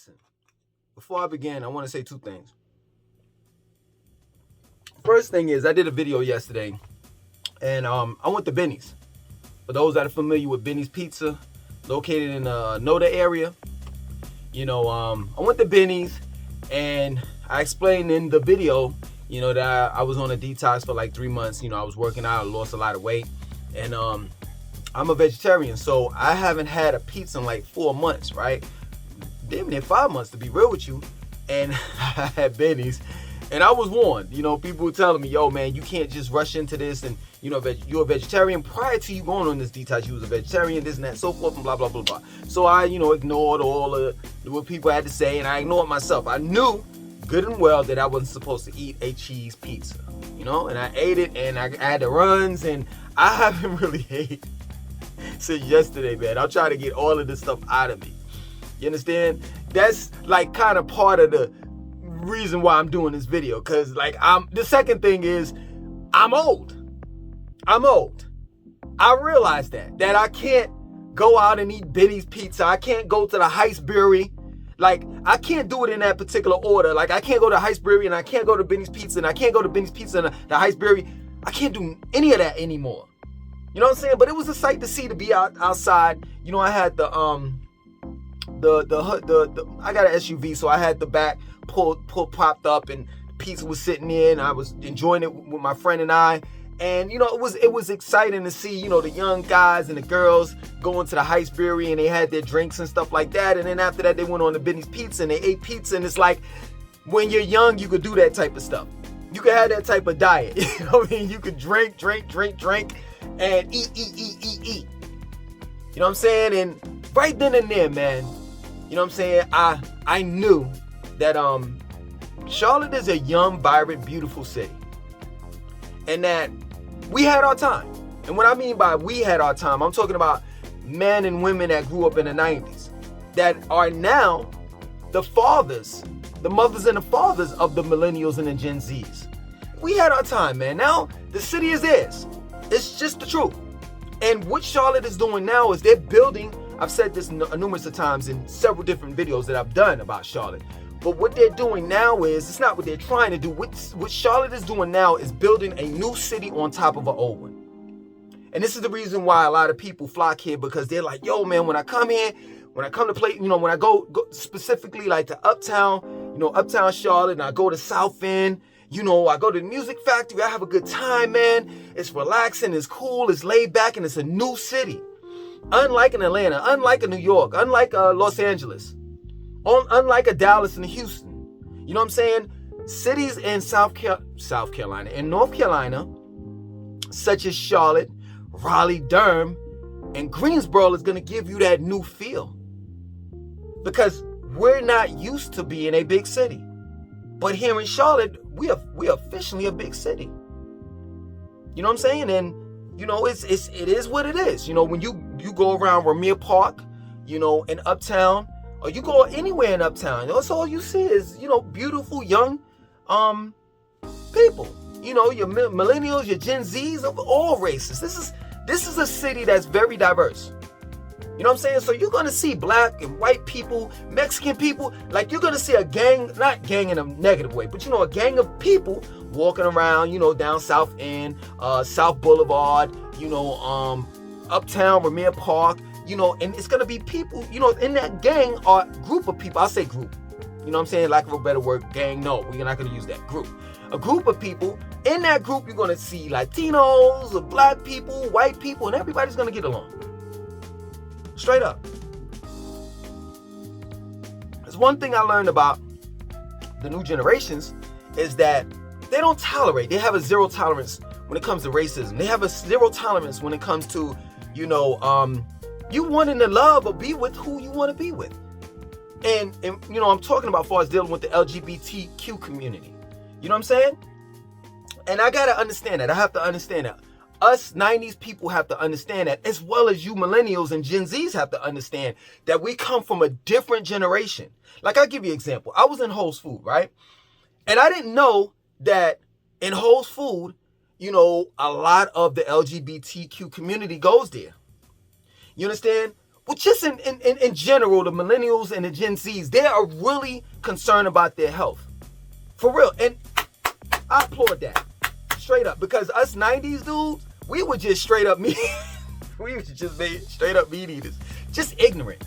Listen, before I begin, I want to say two things. First thing is, I did a video yesterday, and I went to Benny's. For those that are familiar with Benny's Pizza, located in the Noda area, I went to Benny's, and I explained in the video, that I was on a detox for like 3 months. I was working out, I lost a lot of weight, and I'm a vegetarian, so I haven't had a pizza in like 4 months, right? Damn near 5 months to be real with you. And I had Benny's, and I was warned. People were telling me, yo, man, you can't just rush into this, and you're a vegetarian. Prior to you going on this detox, you was a vegetarian, this and that, so forth, and blah, blah, blah, blah. So I, ignored all of what people had to say, and I ignored myself. I knew good and well that I wasn't supposed to eat a cheese pizza, and I ate it, and I had the runs, and I haven't really ate since yesterday, man. I'll try to get all of this stuff out of me. You understand? That's like kind of part of the reason why I'm doing this video. Cause the second thing is I'm old. I realize that I can't go out and eat Benny's Pizza. I can't go to the Heistbury. Like, I can't do it in that particular order. Like, I can't go to Heistbury, and I can't go to Benny's Pizza, and I can't go to Benny's Pizza and the Heistbury. I can't do any of that anymore. You know what I'm saying? But it was a sight to see, to be outside. I had the I got an SUV, so I had the back pulled propped up, and pizza was sitting there, and I was enjoying it with my friend and I. And it was exciting to see, the young guys and the girls going to the Heistbury, and they had their drinks and stuff like that. And then after that, they went on to Benny's Pizza, and they ate pizza. And it's like, when you're young, you could do that type of stuff. You could have that type of diet. You know what I mean? You could drink, and eat. You know what I'm saying? And right then and there, man, you know what I'm saying? I knew that Charlotte is a young, vibrant, beautiful city. And that we had our time. And what I mean by we had our time, I'm talking about men and women that grew up in the 90s that are now the fathers, the mothers and the fathers of the millennials and the Gen Zs. We had our time, man. Now the city is theirs. It's just the truth. And what Charlotte is doing now is they're building, I've said this numerous of times in several different videos that I've done about Charlotte. But what they're doing now is, it's not what they're trying to do. What Charlotte is doing now is building a new city on top of an old one. And this is the reason why a lot of people flock here, because they're like, yo, man, when I come here, when I come to play, when I go specifically like to Uptown, Uptown Charlotte, and I go to South End, I go to the Music Factory, I have a good time, man. It's relaxing, it's cool, it's laid back, and it's a new city. Unlike in Atlanta, unlike in New York, unlike Los Angeles, unlike a Dallas and a Houston. You know what I'm saying? Cities in South Carolina and North Carolina, such as Charlotte, Raleigh, Durham, and Greensboro is going to give you that new feel. Because we're not used to being a big city. But here in Charlotte, we are officially a big city. You know what I'm saying? And it is what it is. When you go around Ramir Park, in Uptown, or you go anywhere in Uptown, that's all you see is, beautiful young people. Your millennials, your Gen Zs of all races. This is a city that's very diverse. You know what I'm saying? So you're going to see black and white people, Mexican people. Like, you're going to see a gang, not gang in a negative way, but, a gang of people walking around, down South End, South Boulevard, Uptown, Ramir Park, and it's going to be people, in that gang or group of people. I'll say group. You know what I'm saying? Lack of a better word, gang. No, we're not going to use that. Group. A group of people. In that group, you're going to see Latinos, black people, white people, and everybody's going to get along. Straight up. There's one thing I learned about the new generations is that they don't tolerate. They have a zero tolerance when it comes to racism. They have a zero tolerance when it comes to, you wanting to love or be with who you want to be with. And I'm talking about as far as dealing with the LGBTQ community. You know what I'm saying? And I got to understand that. I have to understand that. Us 90s people have to understand that, as well as you millennials and Gen Zs have to understand that we come from a different generation. Like, I'll give you an example. I was in Whole Foods, right? And I didn't know that in Whole Foods, a lot of the LGBTQ community goes there. You understand? well, just in general, the millennials and the Gen Zs, they are really concerned about their health. For real. And I applaud that. Straight up. Because us 90s dudes, we were just straight up meat. We were just made straight up meat eaters. Just ignorant.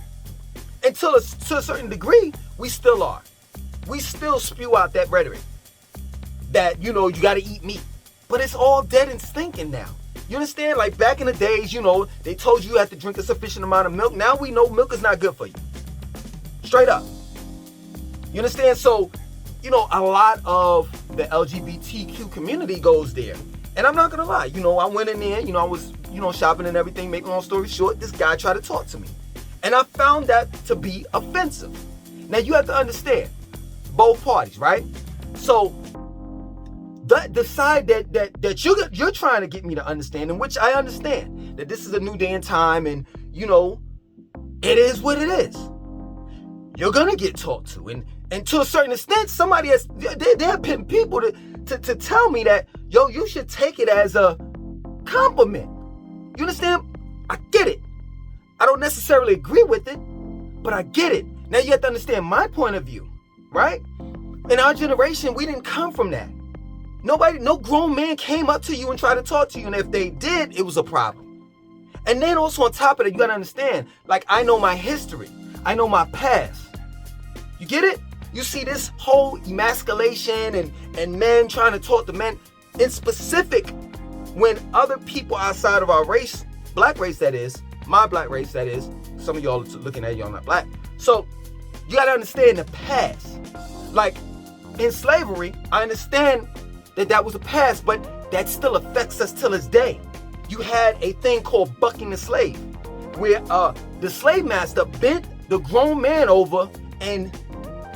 And to a certain degree, we still are. We still spew out that rhetoric that, you got to eat meat. But it's all dead and stinking now. You understand? Like back in the days, they told you have to drink a sufficient amount of milk. Now we know milk is not good for you. Straight up. You understand? So, a lot of the LGBTQ community goes there. And I'm not going to lie. I went in there, I was, shopping and everything. Make a long story short, this guy tried to talk to me. And I found that to be offensive. Now, you have to understand, both parties, right? So, the side that you're trying to get me to understand, in which I understand, that this is a new day and time, and, it is what it is. You're going to get talked to. And to a certain extent, there have been people to tell me that, you should take it as a compliment. You understand? I get it. I don't necessarily agree with it, but I get it. Now you have to understand my point of view, right? In our generation, we didn't come from that. No grown man came up to you and tried to talk to you. And if they did, it was a problem. And then also on top of it, you got to understand, like, I know my history. I know my past. You get it? You see this whole emasculation and men trying to talk to men in specific when other people outside of our race, black race that is, my black race that is, some of y'all are looking at y'all not black. So you got to understand the past. Like in slavery, I understand that was a past, but that still affects us till this day. You had a thing called bucking the slave, where the slave master bent the grown man over and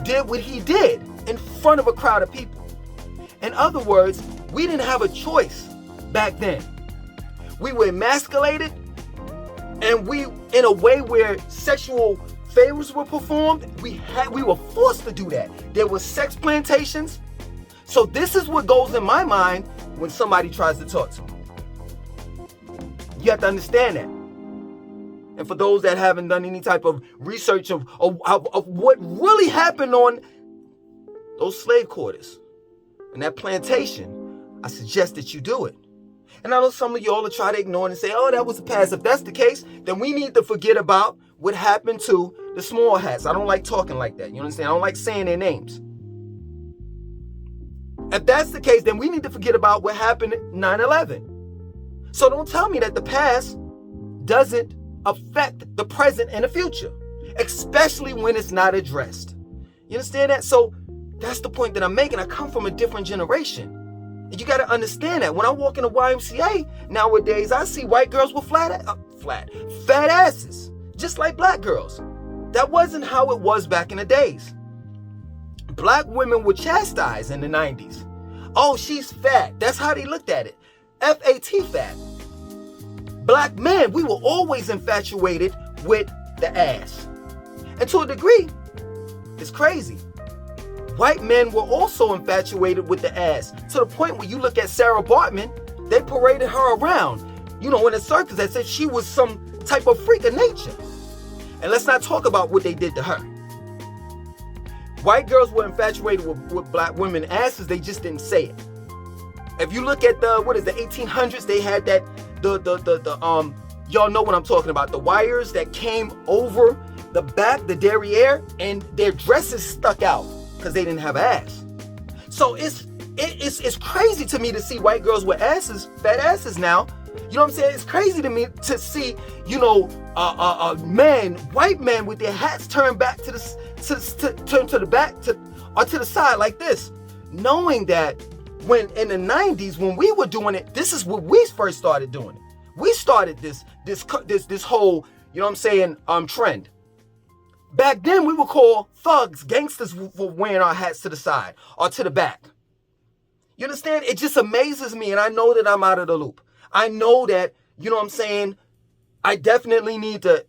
did what he did in front of a crowd of people. In other words, we didn't have a choice back then. We were emasculated, and we, in a way where sexual favors were performed, we were forced to do that. There were sex plantations. So this is what goes in my mind when somebody tries to talk to me. You have to understand that. And for those that haven't done any type of research of what really happened on those slave quarters and that plantation, I suggest that you do it. And I know some of y'all will try to ignore it and say, oh, that was the past. If that's the case, then we need to forget about what happened to the small hats. I don't like talking like that. You understand? I don't like saying their names. If that's the case, then we need to forget about what happened at 9/11. So don't tell me that the past doesn't affect the present and the future, especially when it's not addressed. You understand that? So that's the point that I'm making. I come from a different generation. And you got to understand that. When I walk in the YMCA nowadays, I see white girls with fat asses, just like black girls. That wasn't how it was back in the days. Black women were chastised in the 90s. Oh, she's fat. That's how they looked at it. F-A-T, fat. Black men, we were always infatuated with the ass. And to a degree, it's crazy. White men were also infatuated with the ass, to the point where you look at Sarah Bartman, they paraded her around, in a circus that said she was some type of freak of nature. And let's not talk about what they did to her. White girls were infatuated with black women asses, they just didn't say it. If you look at the 1800s, they had that, y'all know what I'm talking about, the wires that came over the back, the derriere, and their dresses stuck out because they didn't have ass. So it's crazy to me to see white girls with asses, fat asses now. You know what I'm saying? It's crazy to me to see, white men with their hats turned back to the back or to the side like this, knowing that when in the 90s when we were doing it, this is what we first started doing it. We started this whole, trend. Back then we would call thugs, gangsters for wearing our hats to the side or to the back. You understand? It just amazes me, and I know that I'm out of the loop. I know that, I definitely need to,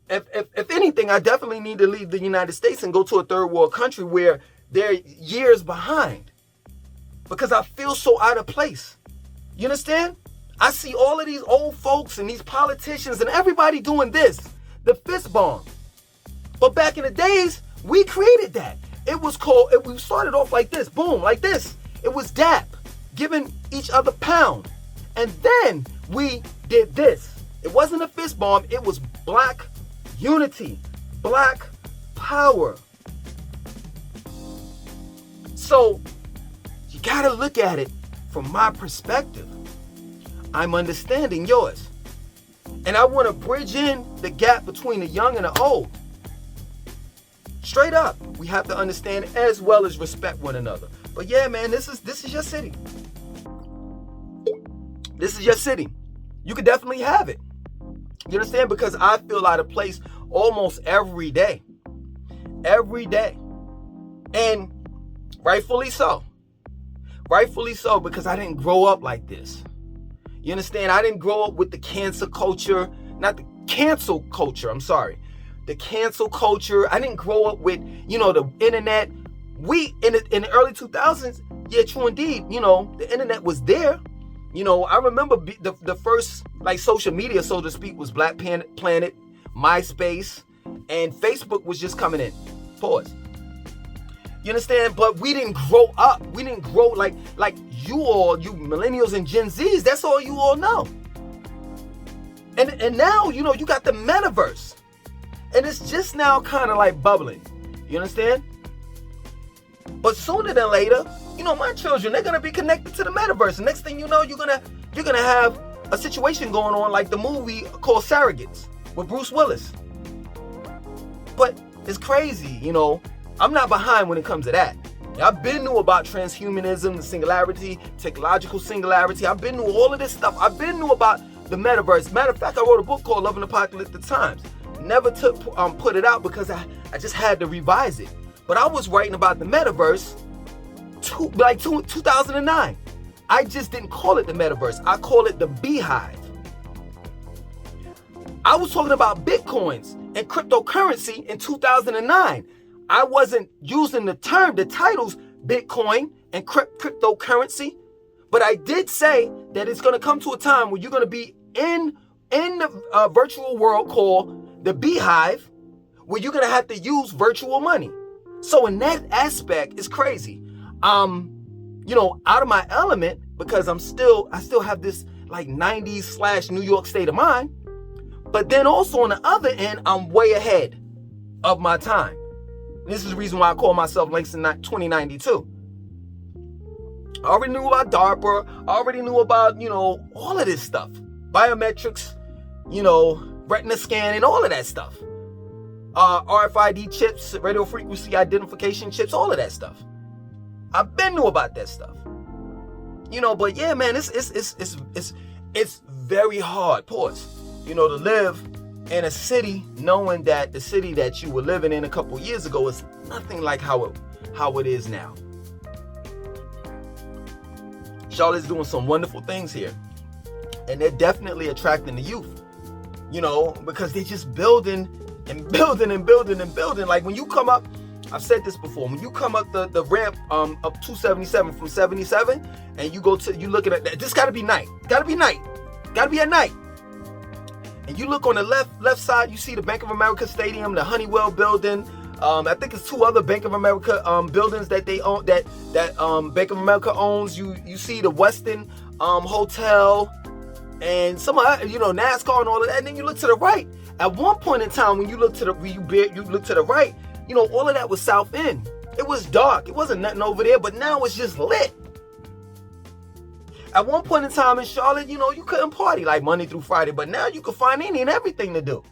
if anything, I definitely need to leave the United States and go to a third world country where they're years behind. Because I feel so out of place. You understand? I see all of these old folks and these politicians and everybody doing this. the fist bomb. But back in the days, we created that. It was called, we started off like this, boom, like this. It was dap, giving each other pound. And then we did this. It wasn't a fist bomb, it was black unity, black power. So you gotta look at it from my perspective. I'm understanding yours. And I want to bridge in the gap between the young and the old. Straight up, we have to understand as well as respect one another. But yeah, man, this is your city. This is your city. You could definitely have it. You understand? Because I feel out of place almost every day. Every day. And rightfully so. Rightfully so, because I didn't grow up like this. You understand? I didn't grow up with the cancel culture. Not the cancel culture, I'm sorry. The cancel culture. I didn't grow up with, the internet. We, in the early 2000s, yeah, true indeed, the internet was there. I remember the first, social media, so to speak, was Black Planet, MySpace, and Facebook was just coming in. Pause. You understand? But we didn't grow up. We didn't grow like you all, you millennials and Gen Zs, that's all you all know. And now, you got the metaverse. And it's just now kind of like bubbling. You understand? But sooner than later, my children, they're gonna be connected to the metaverse. The next thing you know, you're gonna have a situation going on like the movie called Surrogates with Bruce Willis. But it's crazy, I'm not behind when it comes to that. I've been knew about transhumanism, the singularity, technological singularity. I've been knew all of this stuff. I've been knew about the metaverse. Matter of fact, I wrote a book called Love and Apocalyptic Times. Never put it out because I just had to revise it. But I was writing about the metaverse 2009. I just didn't call it the metaverse. I call it the beehive. I was talking about bitcoins and cryptocurrency in 2009. I wasn't using the titles Bitcoin and cryptocurrency, but I did say that it's going to come to a time where you're going to be in the virtual world called the beehive, where you're going to have to use virtual money. So in that aspect, it's crazy. Out of my element, because I still have this 90s / New York state of mind. But then also on the other end, I'm way ahead of my time. This is the reason why I call myself Langston 2092. I already knew about DARPA. I already knew about, all of this stuff. Biometrics, retina scanning, all of that stuff. RFID chips, radio frequency identification chips, all of that stuff. I've been knew about that stuff. But yeah, man, it's very hard, pause, to live in a city knowing that the city that you were living in a couple years ago is nothing like how it is now. Charlotte's doing some wonderful things here. And they're definitely attracting the youth, because they're just building and building and building and building. Like when you come up, I've said this before, when you come up the ramp up 277 from 77 and you look at it, this gotta be night. Gotta be at night. And you look on the left side, you see the Bank of America Stadium, the Honeywell building. I think it's 2 other Bank of America buildings that they own, that Bank of America owns. You see the Westin Hotel and some NASCAR and all of that. And then you look to the right. At one point in time, when you look to the right, all of that was South End. It was dark. It wasn't nothing over there, but now it's just lit. At one point in time in Charlotte, you couldn't party like Monday through Friday, but now you can find any and everything to do.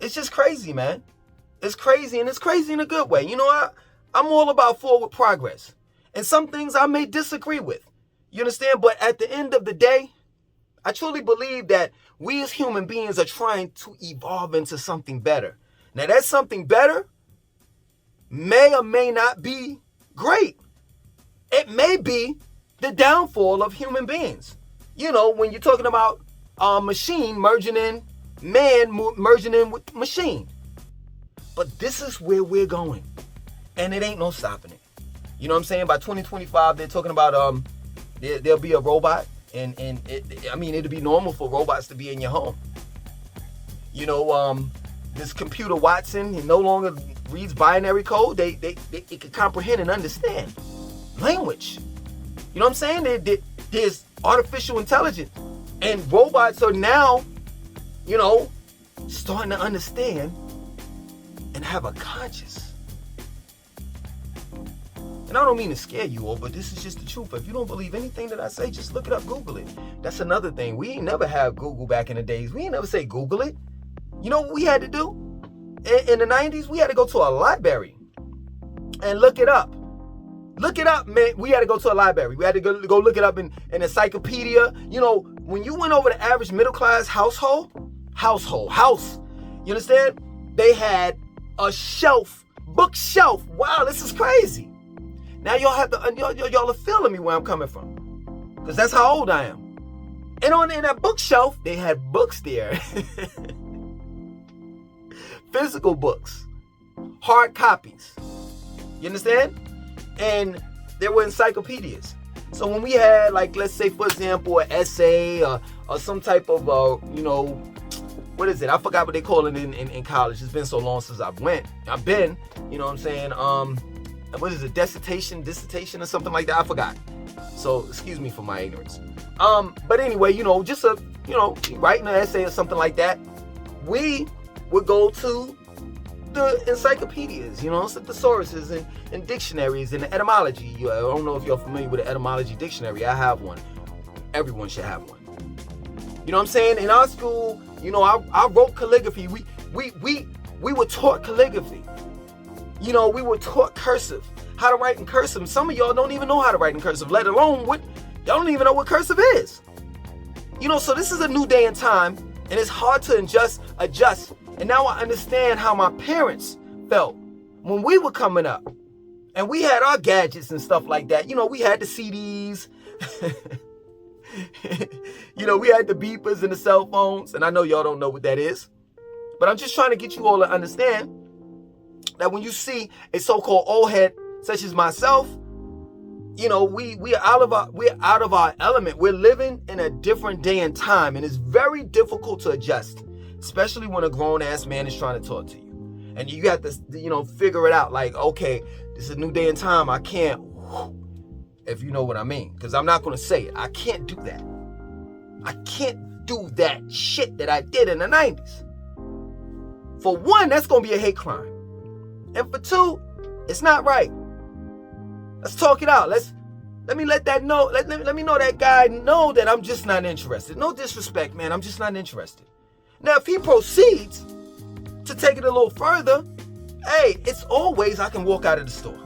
It's just crazy, man. It's crazy, and it's crazy in a good way. I'm all about forward progress. And some things I may disagree with. You understand? But at the end of the day, I truly believe that we as human beings are trying to evolve into something better. Now, that something better may or may not be great. It may be the downfall of human beings. When you're talking about machine merging in, man merging in with machine. But this is where we're going. And it ain't no stopping it. You know what I'm saying? By 2025, they're talking about there'll be a robot. And it'll be normal for robots to be in your home. This computer Watson, he no longer reads binary code. It can comprehend and understand language. You know what I'm saying? There's artificial intelligence, and robots are now, starting to understand and have a conscience. And I don't mean to scare you all, but this is just the truth. If you don't believe anything that I say, just look it up, Google it. That's another thing. We ain't never had Google back in the days. We ain't never say Google it. You know what we had to do? In the 90s, we had to go to a library and look it up. Look it up, man. We had to go to a library. We had to go look it up in an encyclopedia. When you went over the average middle class house, you understand? They had a bookshelf. Wow, this is crazy. Now y'all are feeling me where I'm coming from, because that's how old I am. And in that bookshelf, they had books there. Physical books, hard copies. You understand? And there were encyclopedias. So when we had, let's say, for example, an essay or some type of, what is it? I forgot what they call it in college. It's been so long since I've been, you know what I'm saying? What is it? Dissertation or something like that? I forgot. So excuse me for my ignorance. But anyway, just writing an essay or something like that, we would go to the encyclopedias, the thesauruses and dictionaries and the etymology. I don't know if you're familiar with the etymology dictionary. I have one. Everyone should have one. You know what I'm saying? In our school, I wrote calligraphy. We were taught calligraphy. We were taught cursive, how to write in cursive. Some of y'all don't even know how to write in cursive, let alone y'all don't even know what cursive is. So this is a new day and time, and it's hard to adjust. And now I understand how my parents felt when we were coming up. And we had our gadgets and stuff like that. We had the CDs. We had the beepers and the cell phones. And I know y'all don't know what that is. But I'm just trying to get you all to understand that when you see a so-called old head such as myself, we're out of our element. We're living in a different day and time, and it's very difficult to adjust, especially when a grown-ass man is trying to talk to you. And you got to, figure it out. Okay, this is a new day and time. I can't, if you know what I mean. Because I'm not going to say it. I can't do that. I can't do that shit that I did in the 90s. For one, that's going to be a hate crime. And for two, it's not right. Let's talk it out. Let me let that know. Let me know that guy know that I'm just not interested. No disrespect, man. I'm just not interested. Now, if he proceeds to take it a little further, hey, it's always I can walk out of the store.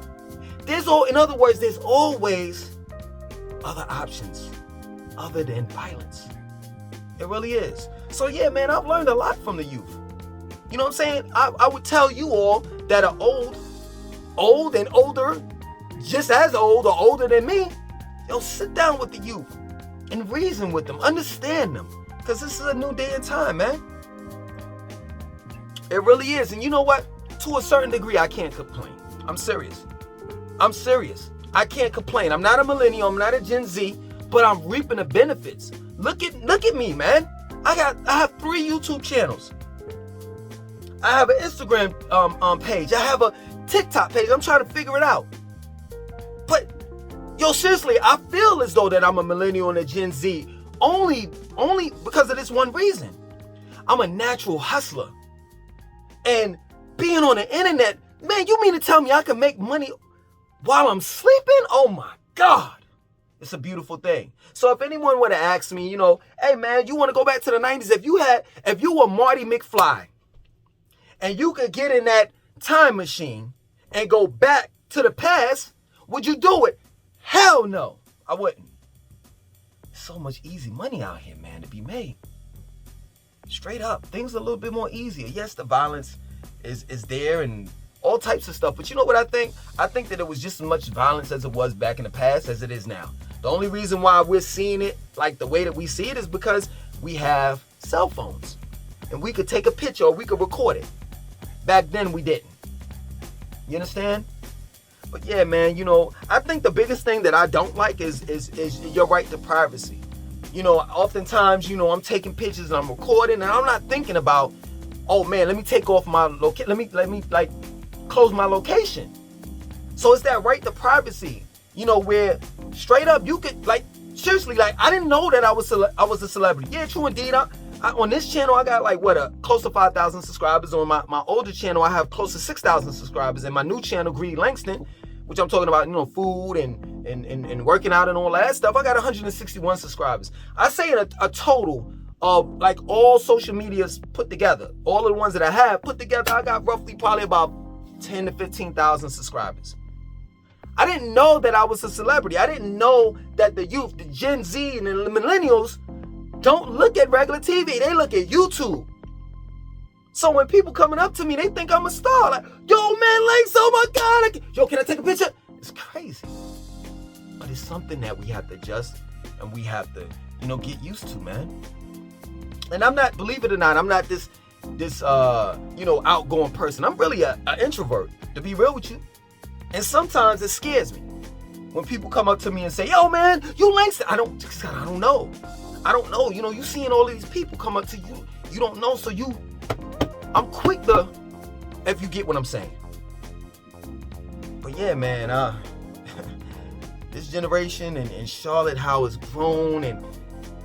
In other words, there's always other options other than violence. It really is. So yeah, man, I've learned a lot from the youth. You know what I'm saying? I would tell you all that are old and older, just as old or older than me, sit down with the youth and reason with them, understand them, because this is a new day and time, man. It really is. And you know what? To a certain degree, I can't complain. I'm serious. I can't complain. I'm not a millennial. I'm not a Gen Z, but I'm reaping the benefits. Look at me, man. I have 3 YouTube channels. I have an Instagram page. I have a TikTok page. I'm trying to figure it out. But seriously, I feel as though that I'm a millennial and a Gen Z only because of this one reason. I'm a natural hustler. And being on the internet, man, you mean to tell me I can make money while I'm sleeping? Oh my God. It's a beautiful thing. So if anyone were to ask me, hey man, you want to go back to the 90s? If you were Marty McFly and you could get in that time machine and go back to the past, would you do it? Hell no, I wouldn't. So much easy money out here, man, to be made. Straight up, things are a little bit more easier. Yes, the violence is there and all types of stuff. But you know what I think? I think that it was just as much violence as it was back in the past as it is now. The only reason why we're seeing it like the way that we see it is because we have cell phones. And we could take a picture or we could record it. Back then we didn't. You understand? But yeah, man, I think the biggest thing that I don't like is your right to privacy. Oftentimes, I'm taking pictures and I'm recording and I'm not thinking about oh man, let me take off my location. Let me like close my location. So it's that right to privacy, you know, where straight up you could like seriously, like I didn't know that I was a celebrity. Yeah, true indeed. I, on this channel I got like close to 5,000 subscribers. On my older channel I have close to 6,000 subscribers, and my new channel Greedy Langston, which I'm talking about, you know, food and working out and all that stuff, I got 161 subscribers. I say a total of like all social medias put together, all of the ones that I have put together, I got roughly probably about 10 to 15,000 subscribers. I didn't know that I was a celebrity. I didn't know that the youth, the Gen Z and the millennials don't look at regular TV. They look at YouTube. So when people coming up to me, they think I'm a star. Like, yo, man, Lanks, oh my God. Yo, can I take a picture? It's crazy. But it's something that we have to adjust and we have to, you know, get used to, man. And I'm not, believe it or not, I'm not this you know, outgoing person. I'm really an introvert, to be real with you. And sometimes it scares me when people come up to me and say, yo, man, you Langston. I don't know. I don't know. You know, you seeing all of these people come up to you. You don't know. So I'm quick to, if you get what I'm saying. But yeah, man, this generation and Charlotte, how it's grown. And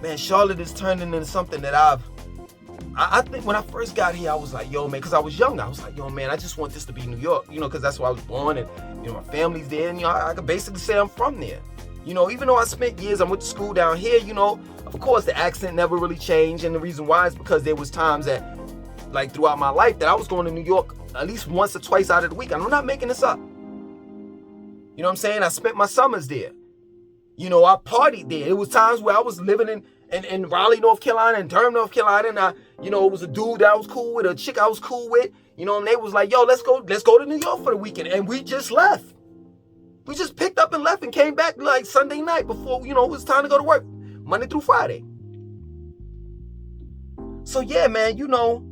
man, Charlotte is turning into something that I think when I first got here, I was like, yo, man, because I was young. I was like, yo, man, I just want this to be New York, you know, because that's where I was born and, you know, my family's there. And, you know, I could basically say I'm from there. You know, even though I spent years, I went to school down here, you know, of course, the accent never really changed. And the reason why is because there was times that, like, throughout my life that I was going to New York at least once or twice out of the week. I'm not making this up. You know what I'm saying? I spent my summers there. You know, I partied there. It was times where I was living in Raleigh, North Carolina, and Durham, North Carolina, and you know, it was a dude that I was cool with, a chick I was cool with, you know, and they was like, yo, let's go to New York for the weekend, and we just left. We just picked up and left and came back like Sunday night before, you know, it was time to go to work, Monday through Friday. So yeah, man, you know,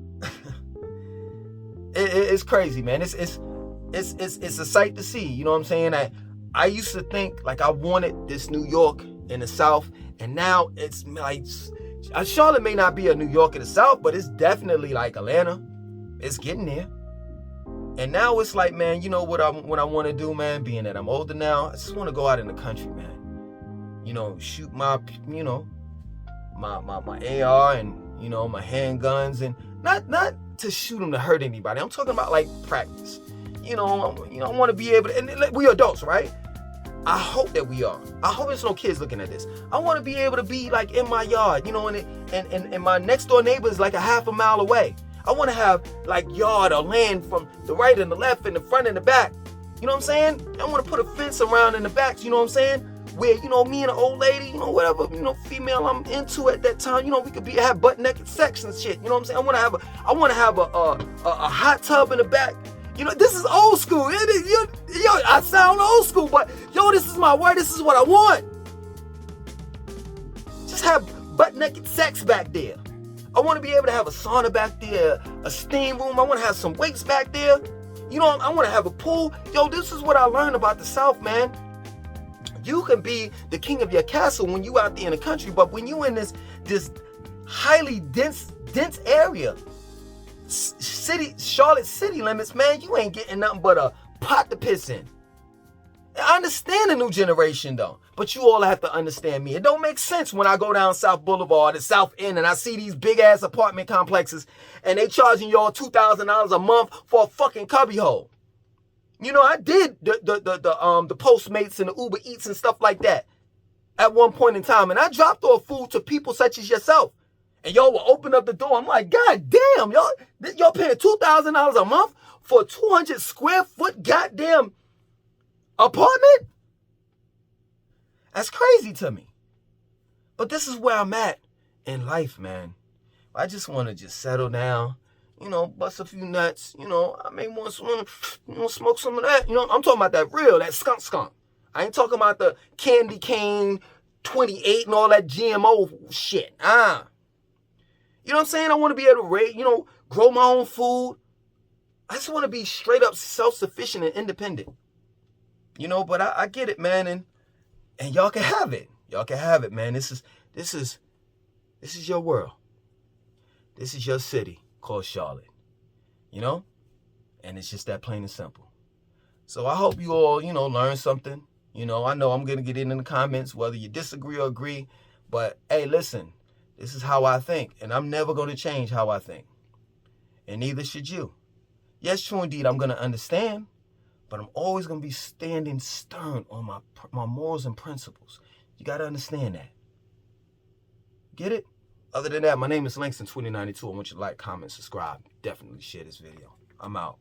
it's crazy, man. It's a sight to see, you know what I'm saying? I used to think like I wanted this New York in the South, and now it's like Charlotte may not be a New York in the South, but it's definitely like Atlanta. It's getting there. And now it's like, man, you know what I want to do, man, being that I'm older now, I just want to go out in the country, man. You know, shoot my, you know, my AR and, you know, my handguns, and not to shoot them to hurt anybody. I'm talking about like practice. You know, I want to be able to, and we adults, right? I hope that we are. I hope there's no kids looking at this. I want to be able to be like in my yard, you know, and my next door neighbor is like a half a mile away. I want to have like yard or land from the right and the left and the front and the back. You know what I'm saying? I want to put a fence around in the back, you know what I'm saying? Where, you know, me and an old lady, you know, whatever, you know, female I'm into at that time, you know, we could have butt naked sex and shit. You know what I'm saying? I want to have a hot tub in the back. You know, this is old school. It is, yo, I sound old school, but yo, this is my word. This is what I want. Just have butt naked sex back there. I want to be able to have a sauna back there, a steam room. I want to have some weights back there. You know, I want to have a pool. Yo, this is what I learned about the South, man. You can be the king of your castle when you out there in the country, but when you in this highly dense area, Charlotte city limits, man, you ain't getting nothing but a pot to piss in. I understand the new generation though, but you all have to understand me. It don't make sense when I go down South Boulevard, the South End, and I see these big ass apartment complexes and they charging y'all $2,000 a month for a fucking cubbyhole. You know, I did the Postmates and the Uber Eats and stuff like that at one point in time, and I dropped off food to people such as yourself. And y'all will open up the door. I'm like, God damn, y'all paying $2,000 a month for a 200 square foot goddamn apartment? That's crazy to me. But this is where I'm at in life, man. I just want to just settle down, you know, bust a few nuts. You know, I may want to smoke some of that. You know, I'm talking about that real, that skunk. I ain't talking about the candy cane 28 and all that GMO shit. You know what I'm saying? I want to be able to grow my own food. I just want to be straight up self-sufficient and independent. You know, but I get it, man, and y'all can have it. Y'all can have it, man. This is your world. This is your city called Charlotte. you know? And it's just that plain and simple. So I hope you all, learn something. I know I'm going to get in the comments whether you disagree or agree. But, hey, listen, this is how I think. And I'm never going to change how I think. And neither should you. Yes, true indeed, I'm going to understand. But I'm always going to be standing stern on my morals and principles. You got to understand that. Get it? Other than that, my name is Langston2092. I want you to like, comment, subscribe. Definitely share this video. I'm out.